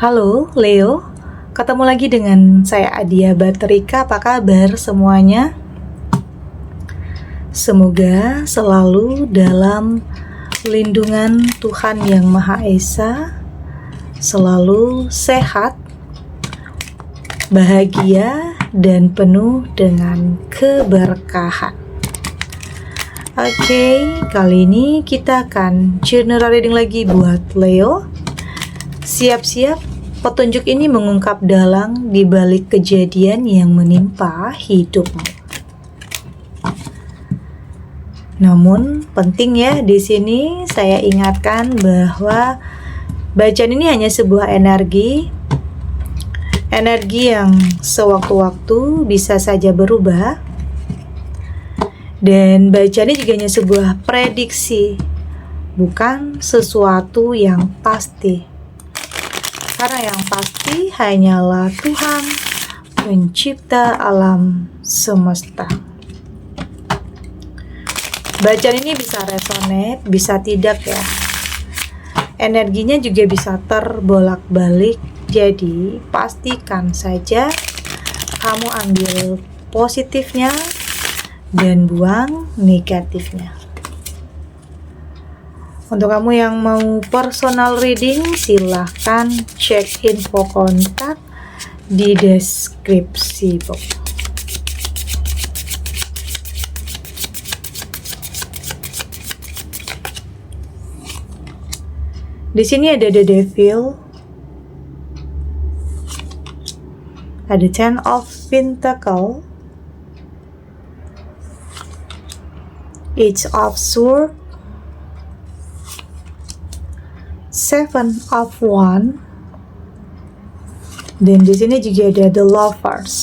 Halo Leo, ketemu lagi dengan saya Adia Baterika. Apa kabar semuanya? Semoga selalu dalam lindungan Tuhan Yang Maha Esa, selalu sehat, bahagia, dan penuh dengan keberkahan. Oke, kali ini kita akan general reading lagi buat Leo. Siap-siap, petunjuk ini mengungkap dalang di balik kejadian yang menimpa hidupmu. Namun penting ya, di sini saya ingatkan bahwa bacaan ini hanya sebuah energi yang sewaktu-waktu bisa saja berubah, dan bacaan ini juga hanya sebuah prediksi, bukan sesuatu yang pasti. Karena yang pasti hanyalah Tuhan, pencipta alam semesta. Bacaan ini bisa resonate, bisa tidak ya. Energinya juga bisa terbolak-balik. Jadi pastikan saja kamu ambil positifnya dan buang negatifnya. Untuk kamu yang mau personal reading, silahkan cek info kontak di deskripsi box. Di sini ada The Devil, ada Ten of Pentacles, Eight of Swords, Seven of Wands, dan di sini juga ada The Lovers.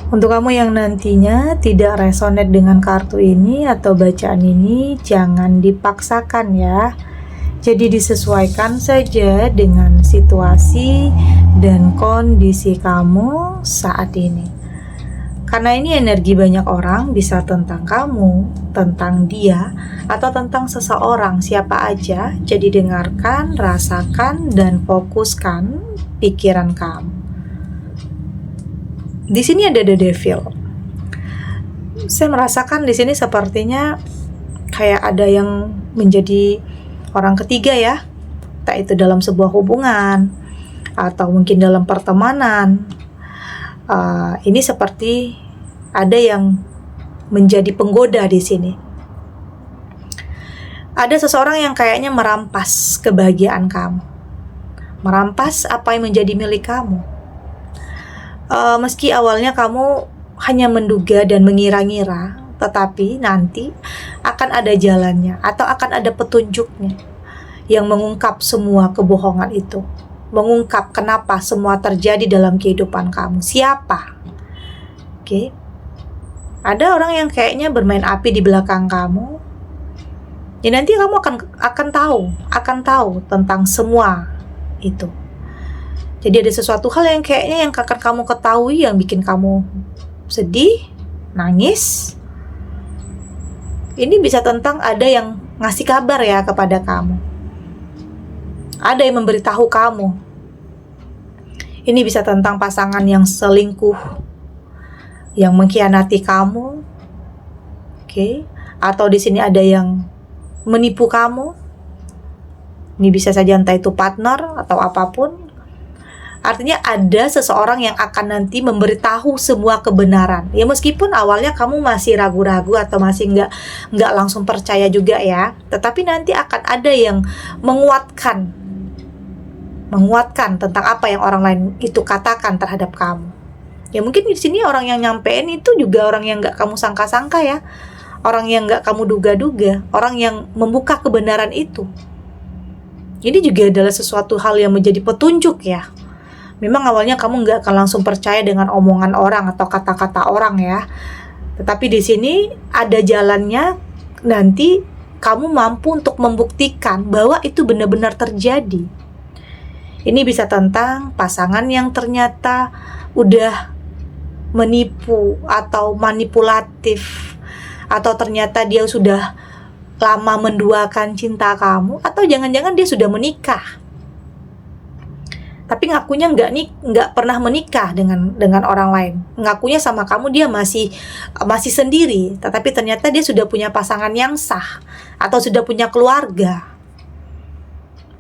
Untuk kamu yang nantinya tidak resonate dengan kartu ini atau bacaan ini, jangan dipaksakan ya. Jadi disesuaikan saja dengan situasi dan kondisi kamu saat ini. Karena ini energi banyak orang, bisa tentang kamu, tentang dia, atau tentang seseorang, siapa aja. Jadi dengarkan, rasakan, dan fokuskan pikiran kamu. Di sini ada The Devil. Saya merasakan di sini sepertinya kayak ada yang menjadi orang ketiga ya. Entah itu dalam sebuah hubungan, atau mungkin dalam pertemanan. Ini seperti ada yang menjadi penggoda di sini. Ada seseorang yang kayaknya merampas kebahagiaan kamu, merampas apa yang menjadi milik kamu. Meski awalnya kamu hanya menduga dan mengira-ngira, tetapi nanti akan ada jalannya atau akan ada petunjuknya yang mengungkap semua kebohongan itu. Mengungkap kenapa semua terjadi dalam kehidupan kamu. Siapa? Oke. Ada orang yang kayaknya bermain api di belakang kamu. Ya nanti kamu akan tahu tentang semua itu. Jadi ada sesuatu hal yang kayaknya yang akan kamu ketahui yang bikin kamu sedih, nangis. Ini bisa tentang ada yang ngasih kabar ya kepada kamu. Ada yang memberitahu kamu. Ini bisa tentang pasangan yang selingkuh, yang mengkhianati kamu, oke? Atau di sini ada yang menipu kamu. Ini bisa saja entah itu partner atau apapun. Artinya ada seseorang yang akan nanti memberitahu semua kebenaran. Ya meskipun awalnya kamu masih ragu-ragu atau masih nggak langsung percaya juga ya. Tetapi nanti akan ada yang menguatkan tentang apa yang orang lain itu katakan terhadap kamu. Ya mungkin di sini orang yang nyampein itu juga orang yang nggak kamu sangka-sangka ya, orang yang nggak kamu duga-duga, orang yang membuka kebenaran itu. Ini juga adalah sesuatu hal yang menjadi petunjuk ya. Memang awalnya kamu nggak akan langsung percaya dengan omongan orang atau kata-kata orang ya, tetapi di sini ada jalannya. Nanti kamu mampu untuk membuktikan bahwa itu benar-benar terjadi. Ini bisa tentang pasangan yang ternyata udah menipu atau manipulatif, atau ternyata dia sudah lama menduakan cinta kamu, atau jangan-jangan dia sudah menikah tapi ngakunya nggak pernah menikah dengan orang lain, ngakunya sama kamu dia masih sendiri, tetapi ternyata dia sudah punya pasangan yang sah atau sudah punya keluarga.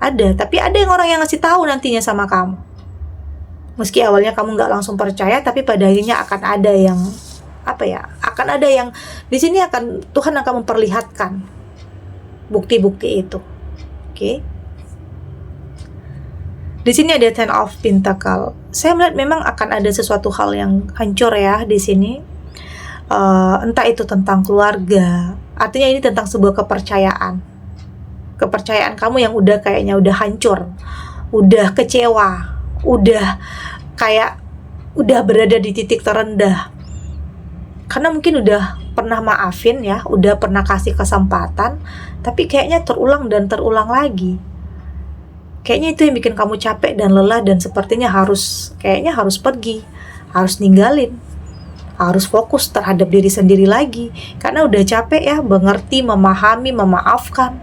Ada, tapi ada yang orang yang ngasih tahu nantinya sama kamu, meski awalnya kamu nggak langsung percaya, tapi pada akhirnya akan ada yang akan ada yang di sini Tuhan akan memperlihatkan bukti-bukti itu. Oke. Di sini ada Ten of Pentacle. Saya melihat memang akan ada sesuatu hal yang hancur ya di sini. Entah itu tentang keluarga. Artinya ini tentang sebuah kepercayaan. Kepercayaan kamu yang kayaknya udah hancur, udah kecewa, udah berada di titik terendah. Karena mungkin udah pernah maafin ya, udah pernah kasih kesempatan, tapi kayaknya terulang dan terulang lagi. Kayaknya itu yang bikin kamu capek dan lelah, dan sepertinya harus pergi, harus ninggalin, harus fokus terhadap diri sendiri lagi. Karena udah capek ya, mengerti, memahami, memaafkan.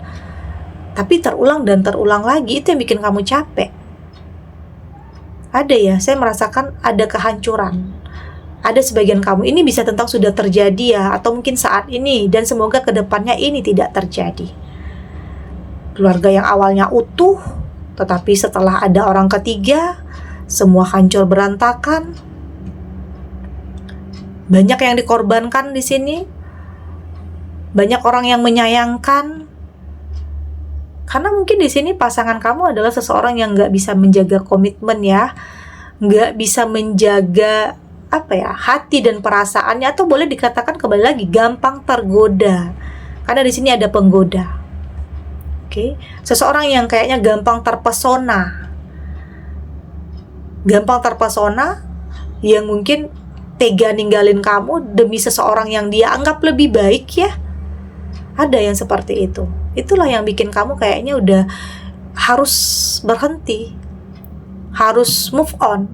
Tapi terulang dan terulang lagi, itu yang bikin kamu capek. Ada ya, saya merasakan ada kehancuran. Ada sebagian kamu, ini bisa tentang sudah terjadi ya, atau mungkin saat ini, dan semoga kedepannya ini tidak terjadi. Keluarga yang awalnya utuh, tetapi setelah ada orang ketiga, semua hancur berantakan. Banyak yang dikorbankan di sini. Banyak orang yang menyayangkan. Karena mungkin di sini pasangan kamu adalah seseorang yang nggak bisa menjaga komitmen ya, nggak bisa menjaga hati dan perasaannya, atau boleh dikatakan kembali lagi gampang tergoda. Karena di sini ada penggoda. Oke, seseorang yang kayaknya gampang terpesona, yang mungkin tega ninggalin kamu demi seseorang yang dia anggap lebih baik ya. Ada yang seperti itu. Itulah yang bikin kamu kayaknya udah harus berhenti, harus move on.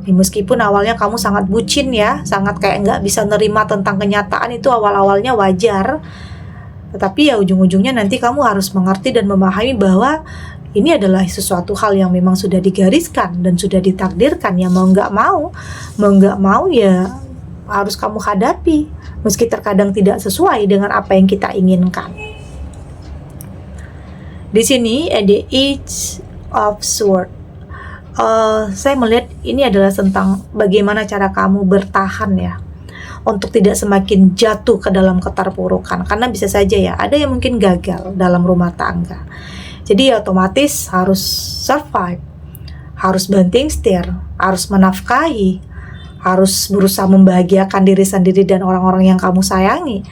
Meskipun awalnya kamu sangat bucin ya, sangat kayak nggak bisa nerima tentang kenyataan, itu awal-awalnya wajar. Tetapi ya ujung-ujungnya nanti kamu harus mengerti dan memahami bahwa ini adalah sesuatu hal yang memang sudah digariskan dan sudah ditakdirkan. Ya mau nggak mau ya harus kamu hadapi, meski terkadang tidak sesuai dengan apa yang kita inginkan. Di sini ada Eight of Swords. Saya melihat ini adalah tentang bagaimana cara kamu bertahan ya, untuk tidak semakin jatuh ke dalam keterpurukan. Karena bisa saja ya, ada yang mungkin gagal dalam rumah tangga. Jadi otomatis harus survive, harus banting setir, harus menafkahi, harus berusaha membahagiakan diri sendiri dan orang-orang yang kamu sayangi.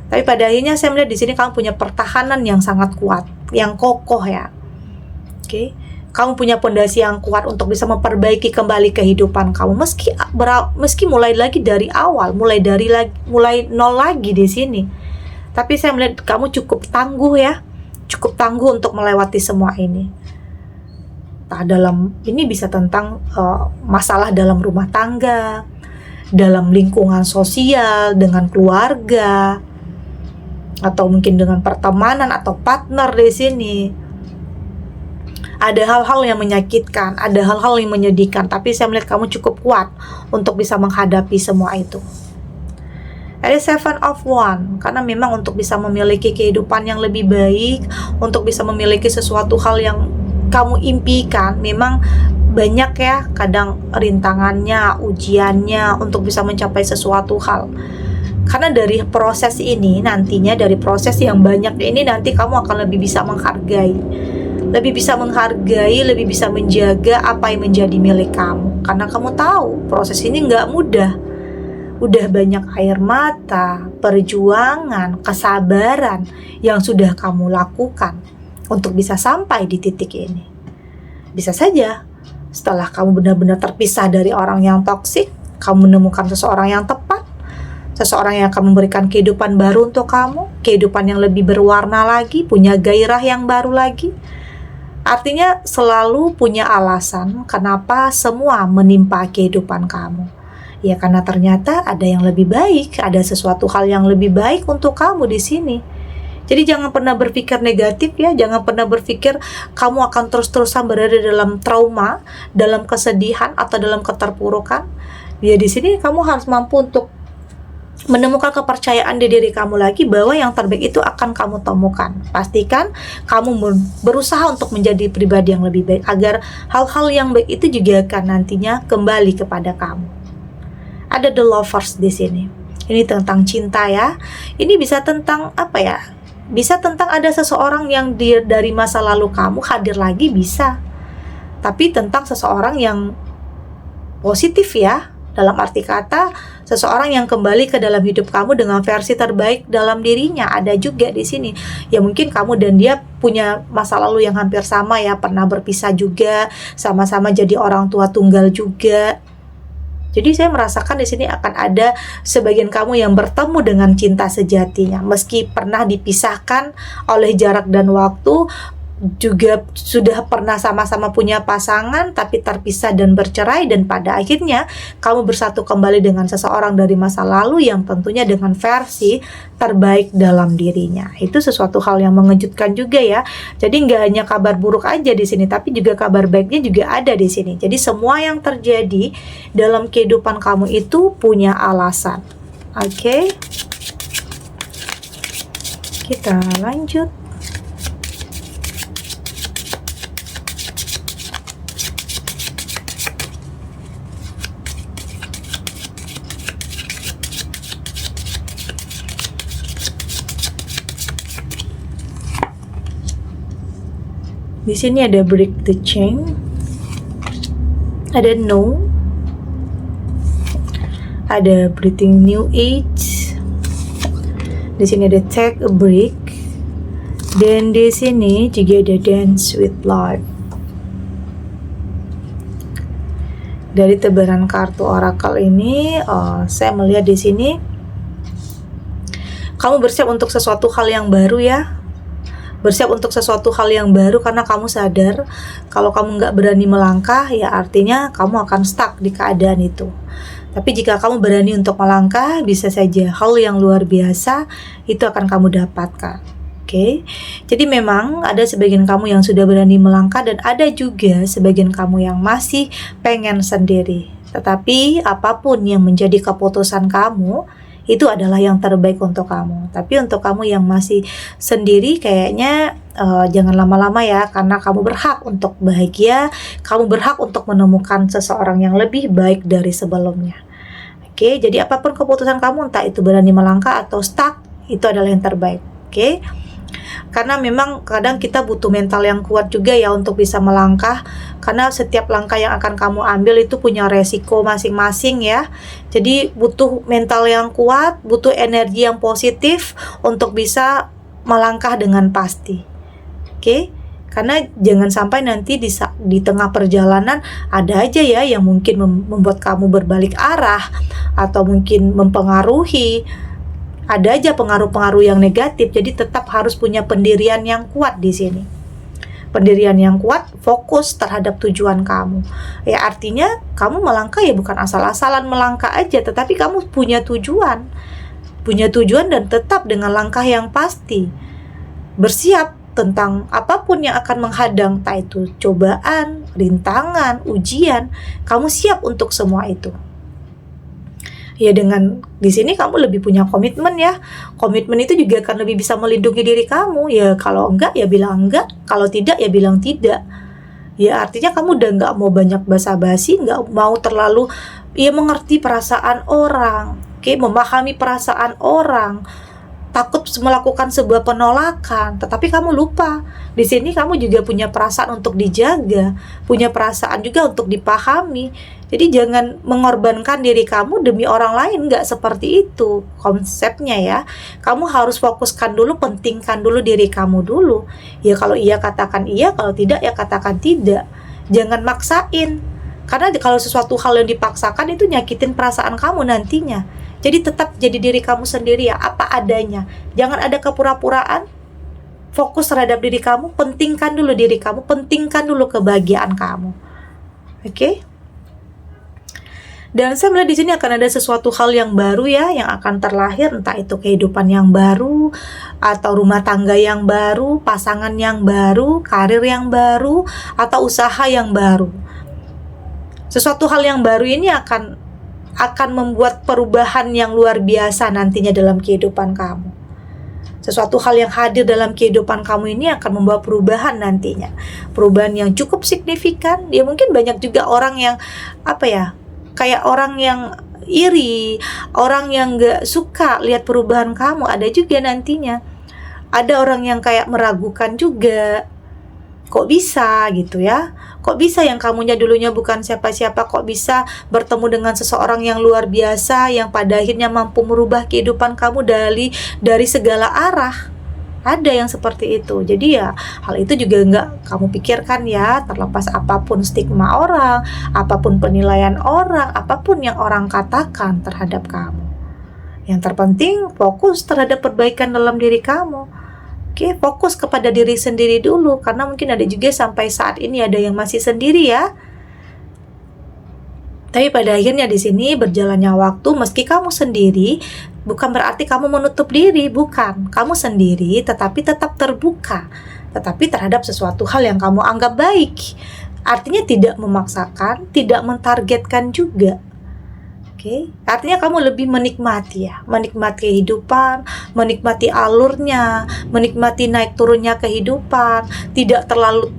Tapi pada akhirnya saya melihat di sini kamu punya pertahanan yang sangat kuat, yang kokoh ya. Oke. Kamu punya pondasi yang kuat untuk bisa memperbaiki kembali kehidupan kamu, meski mulai lagi dari awal, mulai nol lagi di sini. Tapi saya melihat kamu cukup tangguh ya, cukup tangguh untuk melewati semua ini. Ini bisa tentang masalah dalam rumah tangga, dalam lingkungan sosial, dengan keluarga, atau mungkin dengan pertemanan atau partner di sini. Ada hal-hal yang menyakitkan, ada hal-hal yang menyedihkan, tapi saya melihat kamu cukup kuat untuk bisa menghadapi semua itu. Ada Seven of Wands, karena memang untuk bisa memiliki kehidupan yang lebih baik, untuk bisa memiliki sesuatu hal yang kamu impikan, memang banyak ya kadang rintangannya, ujiannya untuk bisa mencapai sesuatu hal. Karena dari proses ini nantinya, dari proses yang banyak ini nanti kamu akan lebih bisa menghargai, lebih bisa menjaga apa yang menjadi milik kamu. Karena kamu tahu proses ini nggak mudah. Udah banyak air mata, perjuangan, kesabaran yang sudah kamu lakukan untuk bisa sampai di titik ini. Bisa saja setelah kamu benar-benar terpisah dari orang yang toksik, kamu menemukan seseorang yang tepat, seseorang yang akan memberikan kehidupan baru untuk kamu, kehidupan yang lebih berwarna lagi, punya gairah yang baru lagi. Artinya selalu punya alasan kenapa semua menimpa kehidupan kamu. Ya karena ternyata ada yang lebih baik, ada sesuatu hal yang lebih baik untuk kamu di sini. Jadi jangan pernah berpikir negatif ya, jangan pernah berpikir kamu akan terus-terusan berada dalam trauma, dalam kesedihan atau dalam keterpurukan. Ya di sini kamu harus mampu untuk menemukan kepercayaan di diri kamu lagi bahwa yang terbaik itu akan kamu temukan. Pastikan kamu berusaha untuk menjadi pribadi yang lebih baik agar hal-hal yang baik itu juga akan nantinya kembali kepada kamu. Ada the lovers di sini. Ini tentang cinta ya. Ini bisa tentang apa ya? Bisa tentang ada seseorang yang dari masa lalu kamu hadir lagi, bisa. Tapi tentang seseorang yang positif ya. Dalam arti kata, seseorang yang kembali ke dalam hidup kamu dengan versi terbaik dalam dirinya. Ada juga di sini. Ya mungkin kamu dan dia punya masa lalu yang hampir sama ya, pernah berpisah juga, sama-sama jadi orang tua tunggal juga. Jadi saya merasakan di sini akan ada sebagian kamu yang bertemu dengan cinta sejatinya. Meski pernah dipisahkan oleh jarak dan waktu, juga sudah pernah sama-sama punya pasangan tapi terpisah dan bercerai, dan pada akhirnya kamu bersatu kembali dengan seseorang dari masa lalu yang tentunya dengan versi terbaik dalam dirinya. Itu sesuatu hal yang mengejutkan juga ya. Jadi nggak hanya kabar buruk aja di sini, tapi juga kabar baiknya juga ada di sini. Jadi semua yang terjadi dalam kehidupan kamu itu punya alasan. Oke. Kita lanjut. Di sini ada break the chain, ada no, ada breathing new age. Di sini ada take a break, dan di sini juga ada dance with life. Dari tebaran kartu oracle ini, saya melihat di sini kamu bersiap untuk sesuatu hal yang baru ya. Bersiap untuk sesuatu hal yang baru karena kamu sadar kalau kamu nggak berani melangkah, ya artinya kamu akan stuck di keadaan itu. Tapi jika kamu berani untuk melangkah, bisa saja hal yang luar biasa itu akan kamu dapatkan. Oke, jadi memang ada sebagian kamu yang sudah berani melangkah dan ada juga sebagian kamu yang masih pengen sendiri. Tetapi apapun yang menjadi keputusan kamu, itu adalah yang terbaik untuk kamu. Tapi untuk kamu yang masih sendiri, kayaknya jangan lama-lama ya, karena kamu berhak untuk bahagia, kamu berhak untuk menemukan seseorang yang lebih baik dari sebelumnya. Oke, jadi apapun keputusan kamu, entah itu berani melangkah atau stuck, itu adalah yang terbaik. Oke, karena memang kadang kita butuh mental yang kuat juga ya untuk bisa melangkah, karena setiap langkah yang akan kamu ambil itu punya resiko masing-masing ya. Jadi butuh mental yang kuat, butuh energi yang positif untuk bisa melangkah dengan pasti. Oke, karena jangan sampai nanti di tengah perjalanan ada aja ya yang mungkin membuat kamu berbalik arah atau mungkin mempengaruhi. Ada aja pengaruh-pengaruh yang negatif, jadi tetap harus punya pendirian yang kuat di sini. Pendirian yang kuat, fokus terhadap tujuan kamu. Ya artinya kamu melangkah ya bukan asal-asalan melangkah aja, tetapi kamu punya tujuan. Punya tujuan dan tetap dengan langkah yang pasti. Bersiap tentang apapun yang akan menghadang, entah itu cobaan, rintangan, ujian, kamu siap untuk semua itu. Ya dengan di sini kamu lebih punya komitmen ya. Komitmen itu juga akan lebih bisa melindungi diri kamu. Ya kalau enggak ya bilang enggak, kalau tidak ya bilang tidak. Ya artinya kamu udah enggak mau banyak basa-basi, enggak mau terlalu mengerti perasaan orang, memahami perasaan orang. Takut melakukan sebuah penolakan, tetapi kamu lupa di sini kamu juga punya perasaan untuk dijaga, punya perasaan juga untuk dipahami. Jadi jangan mengorbankan diri kamu demi orang lain, nggak seperti itu konsepnya ya. Kamu harus fokuskan dulu, pentingkan dulu diri kamu dulu. Ya kalau iya katakan iya, kalau tidak ya katakan tidak. Jangan maksain, karena kalau sesuatu hal yang dipaksakan itu nyakitin perasaan kamu nantinya. Jadi tetap jadi diri kamu sendiri ya, apa adanya. Jangan ada kepura-puraan. Fokus terhadap diri kamu, pentingkan dulu diri kamu, pentingkan dulu kebahagiaan kamu. Oke? Dan saya melihat di sini akan ada sesuatu hal yang baru ya, yang akan terlahir, entah itu kehidupan yang baru, atau rumah tangga yang baru, pasangan yang baru, karir yang baru, atau usaha yang baru. Sesuatu hal yang baru ini akan membuat perubahan yang luar biasa nantinya dalam kehidupan kamu. Sesuatu hal yang hadir dalam kehidupan kamu ini akan membawa perubahan nantinya. Perubahan yang cukup signifikan. Ya mungkin banyak juga orang yang kayak orang yang iri, orang yang gak suka lihat perubahan kamu, ada juga nantinya. Ada orang yang kayak meragukan juga, kok bisa gitu ya, kok bisa yang kamunya dulunya bukan siapa-siapa, kok bisa bertemu dengan seseorang yang luar biasa, yang pada akhirnya mampu merubah kehidupan kamu dari segala arah. Ada yang seperti itu. Jadi ya hal itu juga nggak kamu pikirkan ya, terlepas apapun stigma orang, apapun penilaian orang, apapun yang orang katakan terhadap kamu. Yang terpenting fokus terhadap perbaikan dalam diri kamu. Oke, fokus kepada diri sendiri dulu, karena mungkin ada juga sampai saat ini ada yang masih sendiri ya. Tapi pada akhirnya di sini berjalannya waktu, meski kamu sendiri, bukan berarti kamu menutup diri, bukan. Kamu sendiri tetapi tetap terbuka, tetapi terhadap sesuatu hal yang kamu anggap baik. Artinya tidak memaksakan, tidak mentargetkan juga. Oke, artinya kamu lebih menikmati ya, menikmati kehidupan, menikmati alurnya, menikmati naik turunnya kehidupan, tidak terlalu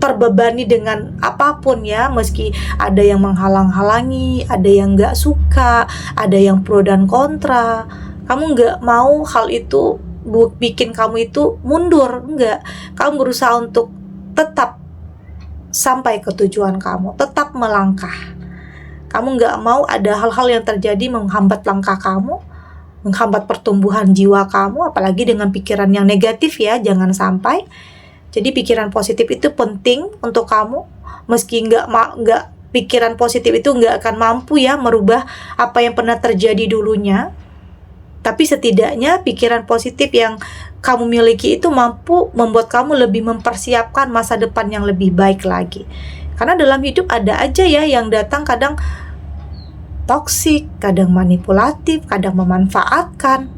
terbebani dengan apapun ya, meski ada yang menghalang-halangi, ada yang gak suka, ada yang pro dan kontra. Kamu gak mau hal itu bikin kamu itu mundur, enggak. Kamu berusaha untuk tetap sampai ke tujuan kamu, tetap melangkah. Kamu gak mau ada hal-hal yang terjadi menghambat langkah kamu, menghambat pertumbuhan jiwa kamu, apalagi dengan pikiran yang negatif ya, jangan sampai. Jadi pikiran positif itu penting untuk kamu, meski nggak pikiran positif itu nggak akan mampu ya merubah apa yang pernah terjadi dulunya. Tapi setidaknya pikiran positif yang kamu miliki itu mampu membuat kamu lebih mempersiapkan masa depan yang lebih baik lagi. Karena dalam hidup ada aja ya yang datang kadang toksik, kadang manipulatif, kadang memanfaatkan,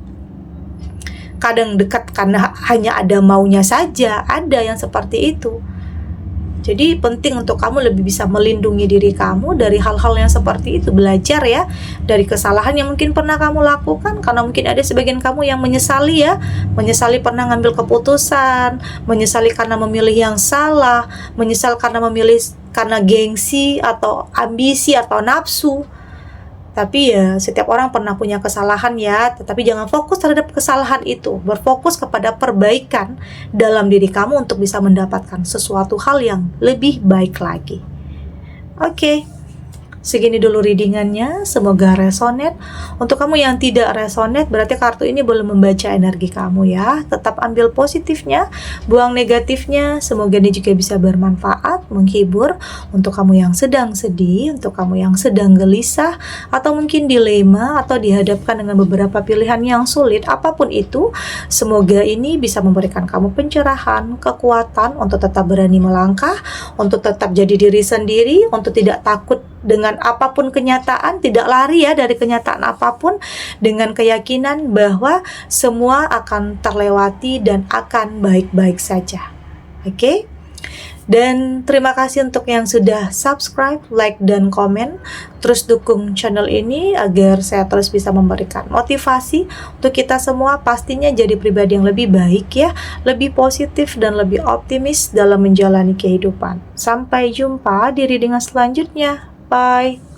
kadang dekat karena hanya ada maunya saja, ada yang seperti itu. Jadi penting untuk kamu lebih bisa melindungi diri kamu dari hal-hal yang seperti itu. Belajar ya dari kesalahan yang mungkin pernah kamu lakukan, karena mungkin ada sebagian kamu yang menyesali ya, menyesali pernah ngambil keputusan, menyesali karena memilih yang salah, menyesal karena memilih karena gengsi atau ambisi atau nafsu. Tapi ya setiap orang pernah punya kesalahan ya, tetapi jangan fokus terhadap kesalahan itu. Berfokus kepada perbaikan dalam diri kamu untuk bisa mendapatkan sesuatu hal yang lebih baik lagi. Oke. Segini dulu readingannya, semoga resonate. Untuk kamu yang tidak resonate, berarti kartu ini belum membaca energi kamu ya. Tetap ambil positifnya, buang negatifnya. Semoga ini juga bisa bermanfaat, menghibur. Untuk kamu yang sedang sedih, untuk kamu yang sedang gelisah, atau mungkin dilema, atau dihadapkan dengan beberapa pilihan yang sulit, apapun itu, semoga ini bisa memberikan kamu pencerahan, kekuatan untuk tetap berani melangkah, untuk tetap jadi diri sendiri, untuk tidak takut dengan apapun kenyataan, tidak lari ya dari kenyataan apapun, dengan keyakinan bahwa semua akan terlewati dan akan baik-baik saja. Oke? Dan terima kasih untuk yang sudah subscribe, like, dan komen. Terus dukung channel ini agar saya terus bisa memberikan motivasi untuk kita semua pastinya jadi pribadi yang lebih baik ya, lebih positif dan lebih optimis dalam menjalani kehidupan. Sampai jumpa di readingan selanjutnya. Bye.